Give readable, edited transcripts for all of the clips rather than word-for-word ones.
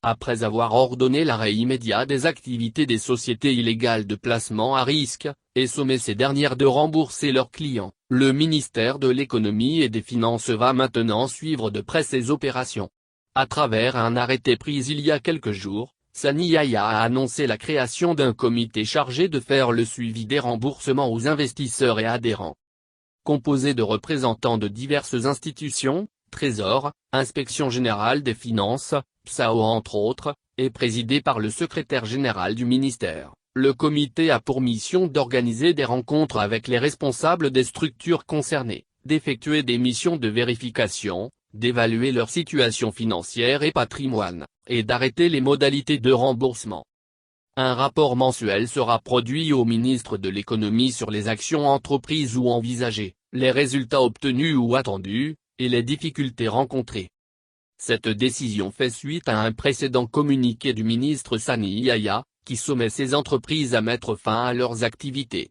après avoir ordonné l'arrêt immédiat des activités des sociétés illégales de placement à risque, et sommé ces dernières de rembourser leurs clients. Le ministère de l'Économie et des Finances va maintenant suivre de près ces opérations. À travers un arrêté pris il y a quelques jours, Sani Yahya a annoncé la création d'un comité chargé de faire le suivi des remboursements aux investisseurs et adhérents. Composé de représentants de diverses institutions, Trésor, Inspection générale des finances, PSAO entre autres, et présidé par le secrétaire général du ministère, le comité a pour mission d'organiser des rencontres avec les responsables des structures concernées, d'effectuer des missions de vérification, d'évaluer leur situation financière et patrimoine, et d'arrêter les modalités de remboursement. Un rapport mensuel sera produit au ministre de l'Économie sur les actions entreprises ou envisagées, les résultats obtenus ou attendus, et les difficultés rencontrées. Cette décision fait suite à un précédent communiqué du ministre Sani Yahya, qui sommait ces entreprises à mettre fin à leurs activités.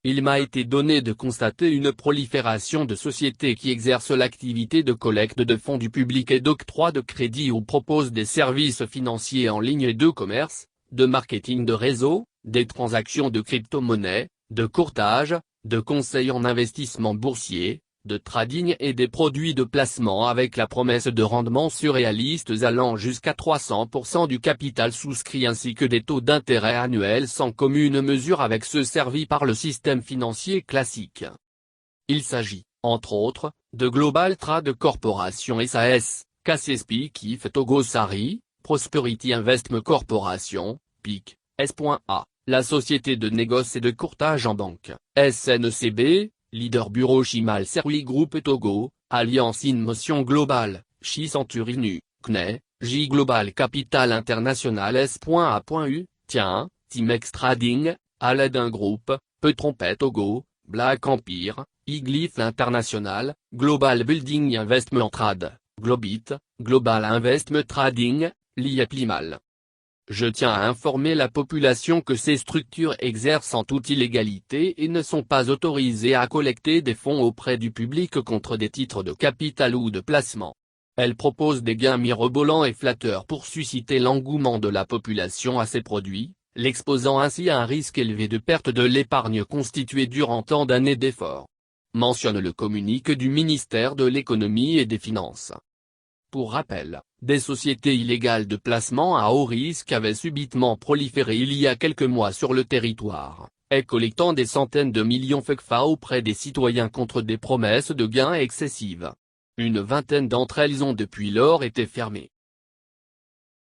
Il m'a été donné de constater une prolifération de sociétés qui exercent l'activité de collecte de fonds du public et d'octroi de crédit ou proposent des services financiers en ligne et de commerce, de marketing de réseau, des transactions de crypto-monnaies, de courtage, de conseil en investissement boursier, de trading et des produits de placement avec la promesse de rendements surréalistes allant jusqu'à 300% du capital souscrit ainsi que des taux d'intérêt annuels sans commune mesure avec ceux servis par le système financier classique. Il s'agit, entre autres, de Global Trade Corporation SAS, KCSP Kif Togo Sari, Prosperity Investment Corporation, PIC, S.A, la société de négoce et de courtage en banque, SNCB, Leader Bureau Chimal Serui Group Togo, Alliance in Motion Global, Chi Centurinu, CNE, J Global Capital International S.A.U, Tiens, Timex Trading, Aladdin Group, Petronpet Togo, Black Empire, Iglyph International, Global Building Investment Trade, Globit, Global Investment Trading, l'IEP Limal. Je tiens à informer la population que ces structures exercent en toute illégalité et ne sont pas autorisées à collecter des fonds auprès du public contre des titres de capital ou de placement. Elles proposent des gains mirobolants et flatteurs pour susciter l'engouement de la population à ces produits, l'exposant ainsi à un risque élevé de perte de l'épargne constituée durant tant d'années d'efforts. Mentionne le communiqué du ministère de l'Économie et des Finances. Pour rappel, des sociétés illégales de placement à haut risque avaient subitement proliféré il y a quelques mois sur le territoire, collectant des centaines de millions FECFA auprès des citoyens contre des promesses de gains excessives. Une vingtaine d'entre elles ont depuis lors été fermées.